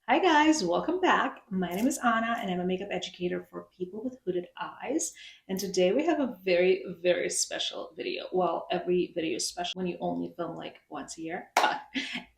Hi guys, welcome back. My name is Anna and I'm a makeup educator for people with hooded eyes. And today we have a very special video. Well, every video is special when you only film like once a year. But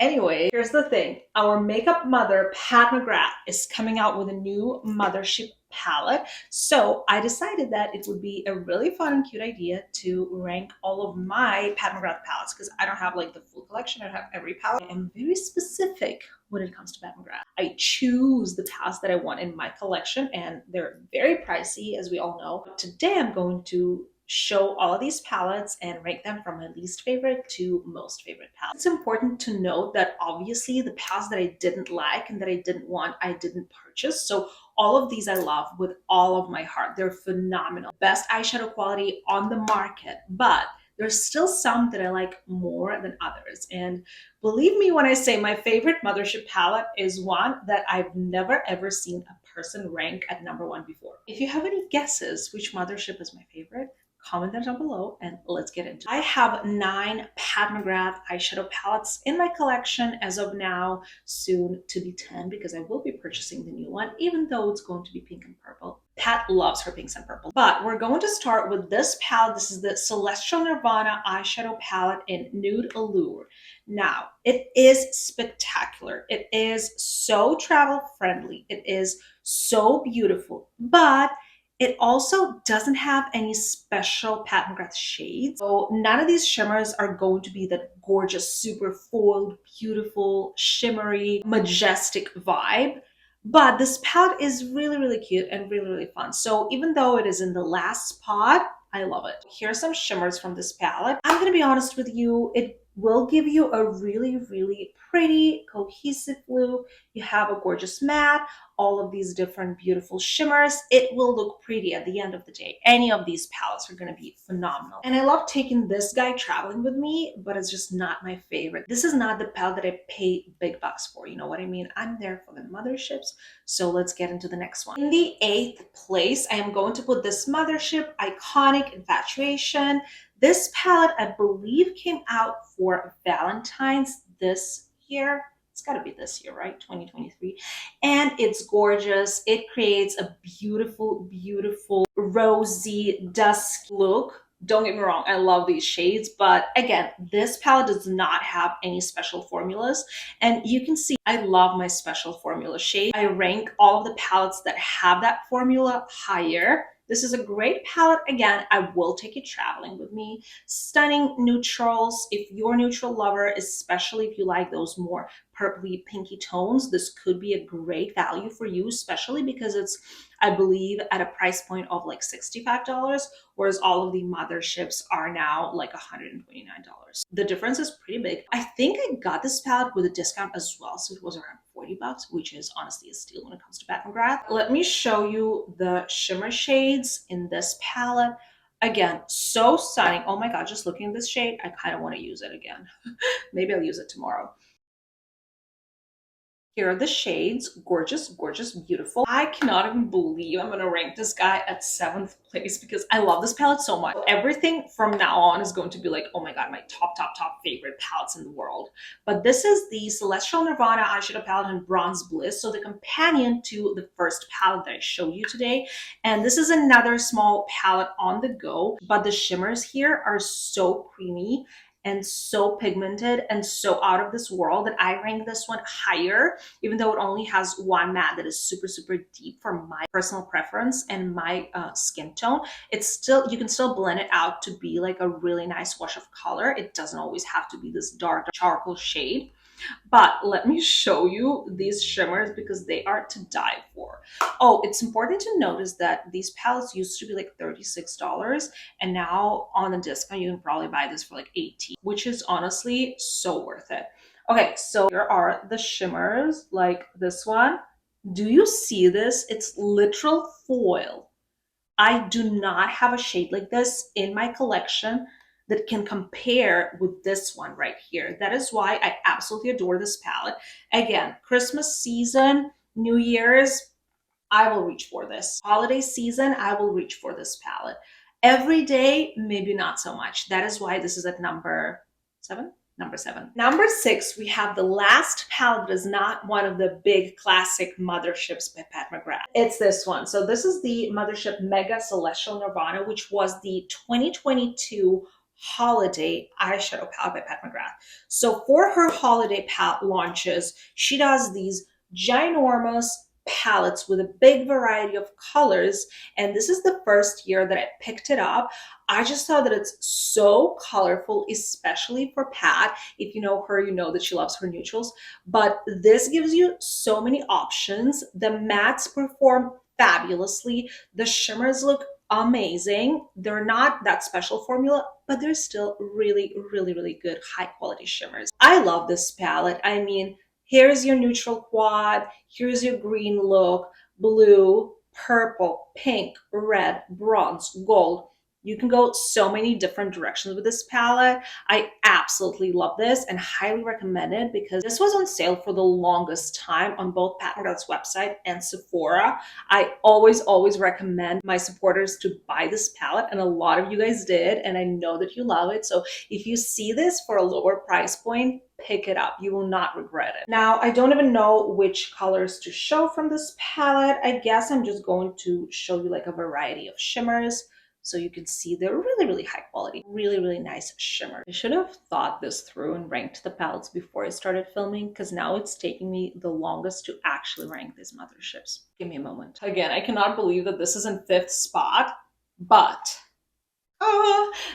anyway, here's the thing. Our makeup mother, Pat McGrath, is coming out with a new Mothership palette. So I decided that it would be a really fun and cute idea to rank all of my Pat McGrath palettes because I don't have like the full collection. I don't have every palette. I am very specific when it comes to Pat McGrath. I choose the palettes that I want in my collection and they're very pricey, as we all know. Today I'm going to show all of these palettes and rank them from my least favorite to most favorite palettes. It's important to note that obviously the palettes that I didn't like and that I didn't want, I didn't purchase. So all of these I love with all of my heart. They're phenomenal. Best eyeshadow quality on the market, but there's still some that I like more than others. And believe me when I say my favorite Mothership palette is one that I've never ever seen a person rank at #1 before. If you have any guesses which Mothership is my favorite, comment them down below and let's get into it. I have 9 Pat McGrath eyeshadow palettes in my collection as of now, soon to be 10 because I will be purchasing the new one, even though it's going to be pink and purple. Pat loves her pinks and purple. But we're going to start with this palette. This is the Celestial Nirvana eyeshadow palette in Nude Allure. Now, it is spectacular. It is so travel friendly. It is so beautiful, but it also doesn't have any special Pat McGrath shades. So none of these shimmers are going to be that gorgeous, super foiled, beautiful, shimmery, majestic vibe. But this palette is really cute and really fun. So even though it is in the last spot, I love it. Here are some shimmers from this palette. I'm gonna be honest with you, it will give you a really pretty, cohesive look. You have a gorgeous matte, all of these different beautiful shimmers. It will look pretty at the end of the day. Any of these palettes are going to be phenomenal. And I love taking this guy traveling with me, but it's just not my favorite. This is not the palette that I pay big bucks for. You know what I mean? I'm there for the Motherships. So let's get into the next one. In the 8th place, I am going to put this Mothership Iconic Infatuation. This palette, I believe, came out for Valentine's this year. It's got to be this year, right? 2023. And it's gorgeous. It creates a beautiful rosy dusk look. Don't get me wrong, I love these shades, but again, this palette does not have any special formulas. And you can see I love my special formula shade. I rank all of the palettes that have that formula higher. This is a great palette. Again, I will take it traveling with me. Stunning neutrals. If you're a neutral lover, especially if you like those more purpley pinky tones, this could be a great value for you, especially because it's, I believe, at a price point of like $65, whereas all of the Motherships are now like $129. The difference is pretty big. I think I got this palette with a discount as well, so it was around $40, which is honestly a steal when it comes to Pat McGrath. Let me show you the shimmer shades in this palette. Again, so stunning. Oh my god, just looking at this shade, I kind of want to use it again. Maybe I'll use it tomorrow. Here are the shades. Gorgeous, beautiful. I cannot even believe I'm gonna rank this guy at 7th place because I love this palette so much. Everything from now on is going to be like, oh my god, my top favorite palettes in the world. But this is the Celestial Nirvana eyeshadow palette in Bronze Bliss, so the companion to the first palette that I showed you today. And this is another small palette on the go, but the shimmers here are so creamy and so pigmented and so out of this world that I rank this one higher, even though it only has one matte that is super deep for my personal preference and my skin tone. It's still, you can still blend it out to be like a really nice wash of color. It doesn't always have to be this dark charcoal shade. But let me show you these shimmers because they are to die for. Oh, it's important to notice that these palettes used to be like $36, and now on a discount you can probably buy this for like $18, which is honestly so worth it. Okay, so here are the shimmers, like this one. Do you see this? It's literal foil. I do not have a shade like this in my collection that can compare with this one right here. That is why I absolutely adore this palette. Again, Christmas season, New Year's, I will reach for this. Holiday season, I will reach for this palette. Every day, maybe not so much. That is why this is at number 7. number 7. Number 6, we have the last palette that is not one of the big classic motherships by Pat McGrath. It's this one. So this is the Mothership Mega Celestial Nirvana, which was the 2022 holiday eyeshadow palette by Pat McGrath. So for her holiday palette launches, she does these ginormous palettes with a big variety of colors, and this is the first year that I picked it up. I just thought that it's so colorful, especially for Pat. If you know her, you know that she loves her neutrals, but this gives you so many options. The mattes perform fabulously. The shimmers look amazing. They're not that special formula, but they're still really, really, really good high quality shimmers. I love this palette. I mean, here's your neutral quad, here's your green look, blue, purple, pink, red, bronze, gold. You can go so many different directions with this palette. I absolutely love this and highly recommend it because this was on sale for the longest time on both Pat McGrath's website and Sephora. I always recommend my supporters to buy this palette, and a lot of you guys did, and I know that you love it. So if you see this for a lower price point, pick it up. You will not regret it. Now, I don't even know which colors to show from this palette. I guess I'm just going to show you like a variety of shimmers so you can see they're really, really high quality, really, really nice shimmer. I should have thought this through and ranked the palettes before I started filming, because now it's taking me the longest to actually rank these motherships. Give me a moment. Again, I cannot believe that this is in 5th spot, but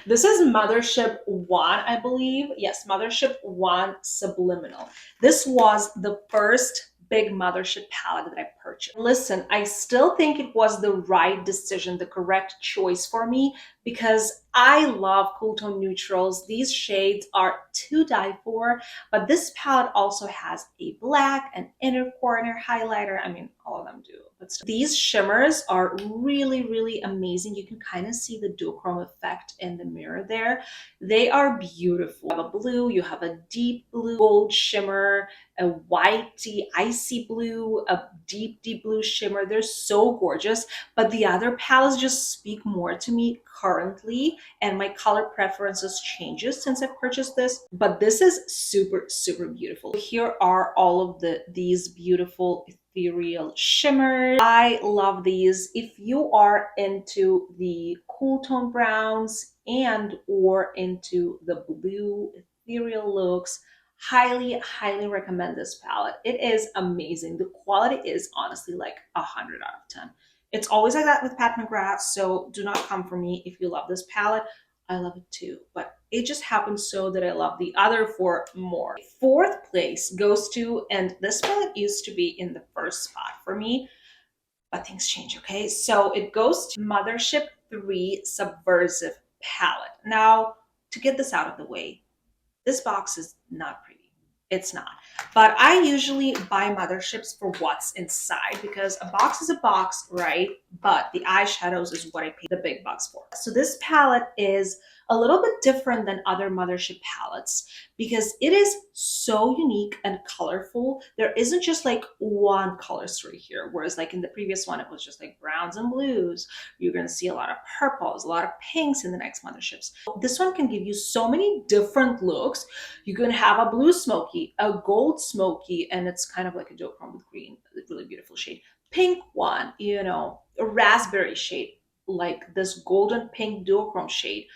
this is Mothership 1, I believe. Yes, Mothership 1 Subliminal. This was the first big Mothership palette that I purchased. Listen, I still think it was the right decision, the correct choice for me, because I love cool tone neutrals. These shades are to die for, but this palette also has a black, an inner corner highlighter. I mean, all of them do. But still, these shimmers are really, really amazing. You can kind of see the duochrome effect in the mirror there. They are beautiful. You have a blue, you have a deep blue, gold shimmer, a whitey, icy blue, a deep, deep blue shimmer. They're so gorgeous, but the other palettes just speak more to me currently, and my color preferences changes since I purchased this, but this is super, super beautiful. Here are all of these beautiful ethereal shimmers. I love these. If you are into the cool tone browns and or into the blue ethereal looks, highly recommend this palette. It is amazing. The quality is honestly like 100 out of 10. It's always like that with Pat McGrath, so do not come for me if you love this palette. I love it too, but it just happens so that I love the other 4 more. 4th place goes to, and this palette used to be in the 1st spot for me, but things change, okay? So it goes to Mothership 3 Subversive palette. Now, to get this out of the way, this box is not pretty. It's not. But I usually buy motherships for what's inside, because a box is a box, right? But the eyeshadows is what I pay the big bucks for. So this palette is a little bit different than other mothership palettes because it is so unique and colorful. There isn't just like one color story here, whereas like in the previous one, it was just like browns and blues. You're going to see a lot of purples, a lot of pinks in the next motherships. This one can give you so many different looks. You can have a blue smoky, a gold smoky, and it's kind of like a duochrome with green, a really beautiful shade. Pink one, you know, a raspberry shade, like this golden pink duochrome shade.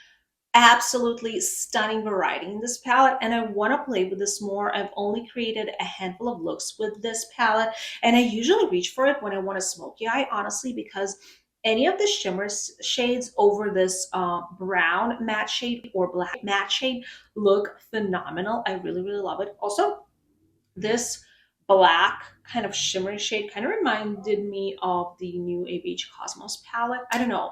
Absolutely stunning variety in this palette, and I want to play with this more. I've only created a handful of looks with this palette, and I usually reach for it when I want a smoky eye, honestly, because any of the shimmer shades over this brown matte shade or black matte shade look phenomenal. I really, really love it. Also, this black kind of shimmery shade kind of reminded me of the new ABH Cosmos palette. I don't know.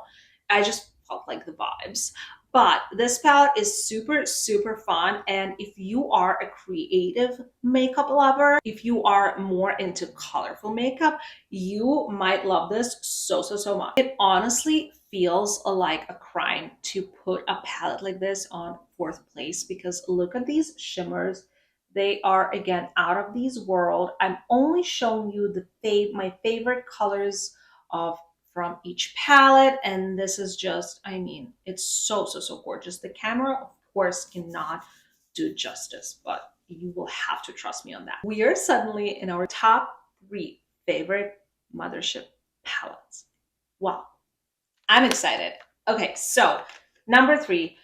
I just felt like the vibes. But this palette is super, super fun. And if you are a creative makeup lover, if you are more into colorful makeup, you might love this so, so, so much. It honestly feels like a crime to put a palette like this on 4th place, because look at these shimmers. They are, again, out of this world. I'm only showing you my favorite colors from each palette, and this is just, I mean, it's so, so, so gorgeous. The camera, of course, cannot do justice, but you will have to trust me on that. We are suddenly in our top 3 favorite Mothership palettes. Wow, I'm excited. Okay, so number 3,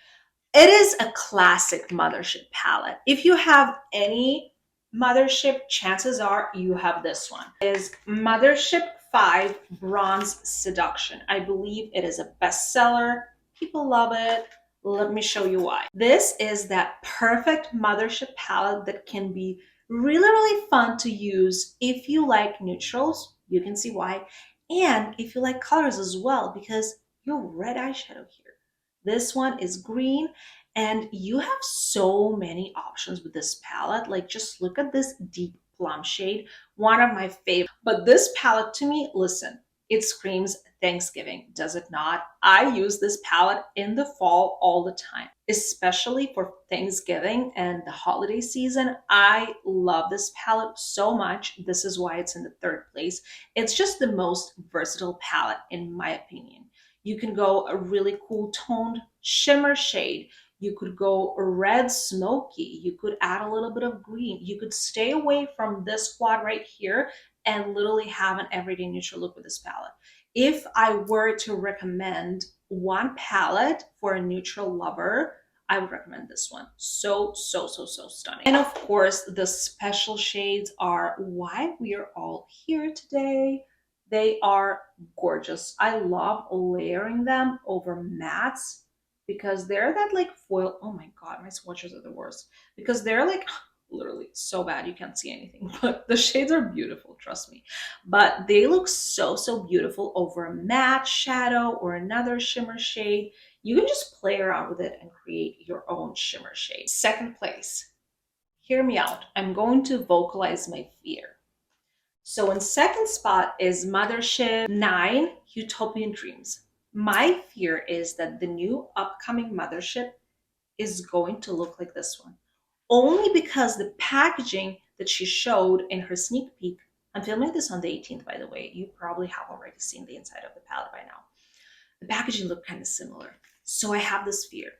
it is a classic Mothership palette. If you have any Mothership, chances are you have this one. It is Mothership 5 Bronze Seduction. I believe it is a bestseller. People love it. Let me show you why. This is that perfect Mothership palette that can be really, really fun to use if you like neutrals. You can see why. And if you like colors as well, because you have red eyeshadow here. This one is green, and you have so many options with this palette. Like, just look at this deep plum shade, one of my favorite. But this palette to me, listen, it screams Thanksgiving, does it not? I use this palette in the fall all the time, especially for Thanksgiving and the holiday season. I love this palette so much. This is why it's in the 3rd place. It's just the most versatile palette, in my opinion. You can go a really cool toned shimmer shade. You could go red smoky. You could add a little bit of green. You could stay away from this quad right here and literally have an everyday neutral look with this palette. If I were to recommend one palette for a neutral lover, I would recommend this one. So stunning. And of course, the special shades are why we are all here today. They are gorgeous. I love layering them over mattes because they're that like foil. Oh my God, my swatches are the worst because they're like literally so bad you can't see anything, but the shades are beautiful, trust me. But they look so beautiful over a matte shadow or another shimmer shade. You can just play around with it and create your own shimmer shade. 2nd place, hear me out. I'm going to vocalize my fear. So in 2nd spot is Mothership 9 Utopian Dreams. My fear is that the new upcoming Mothership is going to look like this one. Only because the packaging that she showed in her sneak peek, I'm filming this on the 18th, by the way. You probably have already seen the inside of the palette by now. The packaging looked kind of similar. So I have this fear.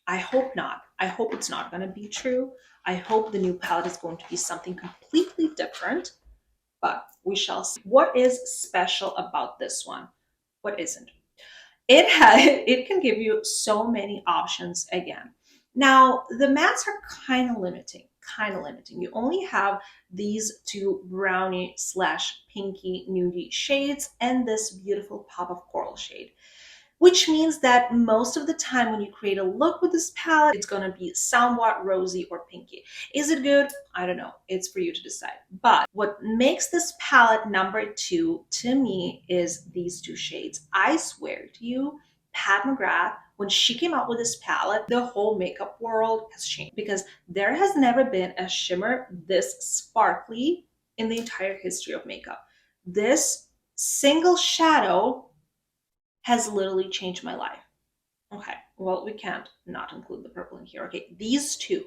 I hope not. I hope it's not going to be true. I hope the new palette is going to be something completely different, but we shall see. What is special about this one? What isn't? It can give you so many options again. Now, the mattes are kind of limiting. You only have these 2 brownie / pinky nudie shades and this beautiful pop of coral shade, which means that most of the time when you create a look with this palette, it's going to be somewhat rosy or pinky. Is it good? I don't know. It's for you to decide. But what makes this palette number 2 to me is these 2 shades. I swear to you, Pat McGrath, when she came out with this palette, the whole makeup world has changed because there has never been a shimmer this sparkly in the entire history of makeup. This single shadow has literally changed my life. Okay, well, we can't not include the purple in here. Okay, these 2,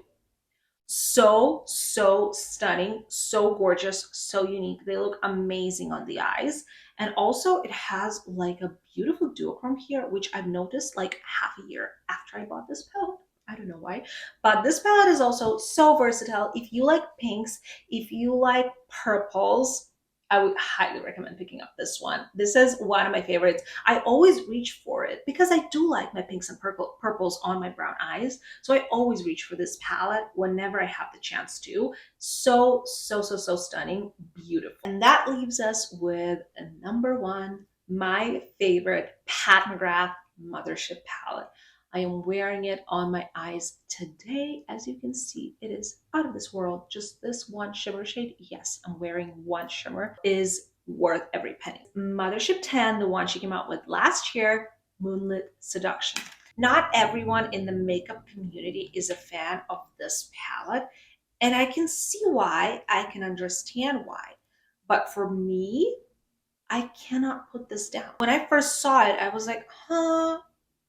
so stunning, so gorgeous, so unique. They look amazing on the eyes. And also it has like a beautiful duochrome here, which I've noticed like half a year after I bought this palette. I don't know why, but this palette is also so versatile. If you like pinks, if you like purples, I would highly recommend picking up this one. This is one of my favorites. I always reach for it because I do like my pinks and purples on my brown eyes. So I always reach for this palette whenever I have the chance to. So stunning, beautiful. And that leaves us with number 1, my favorite Pat McGrath Mothership palette. I am wearing it on my eyes today. As you can see, it is out of this world. Just this one shimmer shade. Yes, I'm wearing one shimmer. Is worth every penny. Mothership 10, the one she came out with last year, Moonlit Seduction. Not everyone in the makeup community is a fan of this palette, and I can see why. I can understand why. But for me, I cannot put this down. When I first saw it, I was like, huh,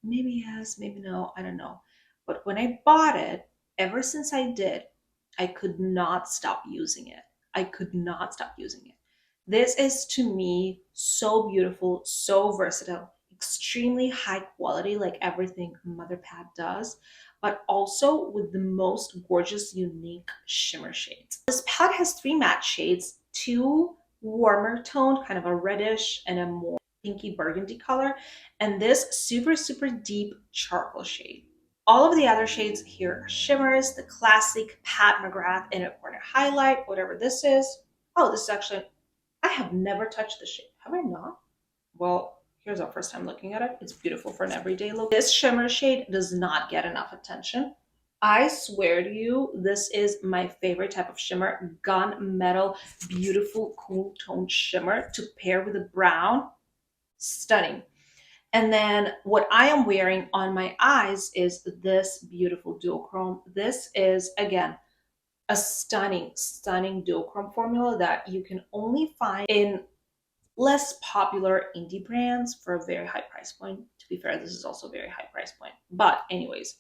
maybe yes, maybe no, I don't know. But when I bought it, ever since I did, I could not stop using it. I could not stop using it. This is to me so beautiful, so versatile, extremely high quality, like everything Mother Pat does. but also with the most gorgeous, unique shimmer shades. This palette has 3 matte shades, 2 warmer toned, kind of a reddish and a more pinky burgundy color, and this super, super deep charcoal shade. All of the other shades here are shimmers, the classic Pat McGrath inner corner highlight, whatever this is. Oh, this is actually, I have never touched this shade. Have I not? Well, here's our first time looking at it. It's beautiful for an everyday look. This shimmer shade does not get enough attention. I swear to you, this is my favorite type of shimmer. Gunmetal, beautiful, cool toned shimmer to pair with a brown. Stunning. And then what I am wearing on my eyes is this beautiful duochrome. This is, again, a stunning, stunning duochrome formula that you can only find in less popular indie brands for a very high price point. To be fair, this is also a very high price point. But anyways,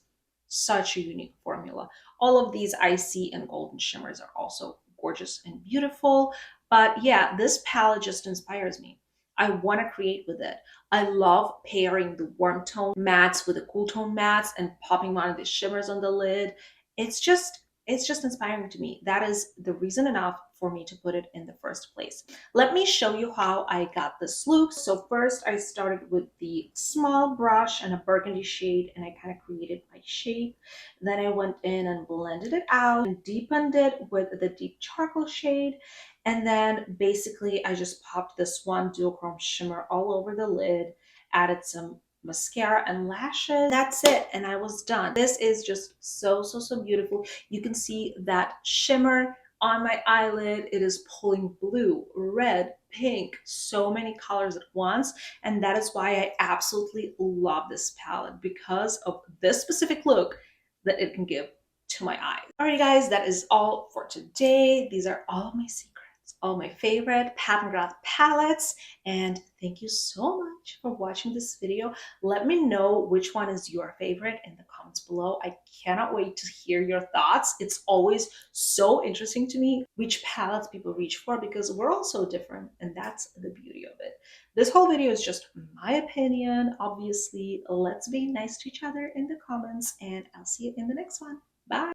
such a unique formula. All of these icy and golden shimmers are also gorgeous and beautiful. But yeah, this palette just inspires me. I want to create with it. I love pairing the warm tone mattes with the cool tone mattes and popping one of these shimmers on the lid. It's just inspiring to me. That is the reason enough for me to put it in the first place. Let me show you how I got this look. So first I started with the small brush and a burgundy shade, and I kind of created my shape. Then I went in and blended it out and deepened it with the deep charcoal shade. And then basically I just popped this one duochrome shimmer all over the lid, added some mascara and lashes. That's it, and I was done. This is just so, so, so beautiful. You can see that shimmer on my eyelid. It is pulling blue, red, pink, so many colors at once. And that is why I absolutely love this palette, because of this specific look that it can give to my eyes. Alright guys, that is all for today. These are all my secrets, all my favorite Pat McGrath palettes, and thank you so much for watching this video. Let me know which one is your favorite in the comments below. I cannot wait to hear your thoughts. It's always so interesting to me which palettes people reach for, because we're all so different, and that's the beauty of it. This whole video is just my opinion. Obviously, let's be nice to each other in the comments, and I'll see you in the next one. Bye!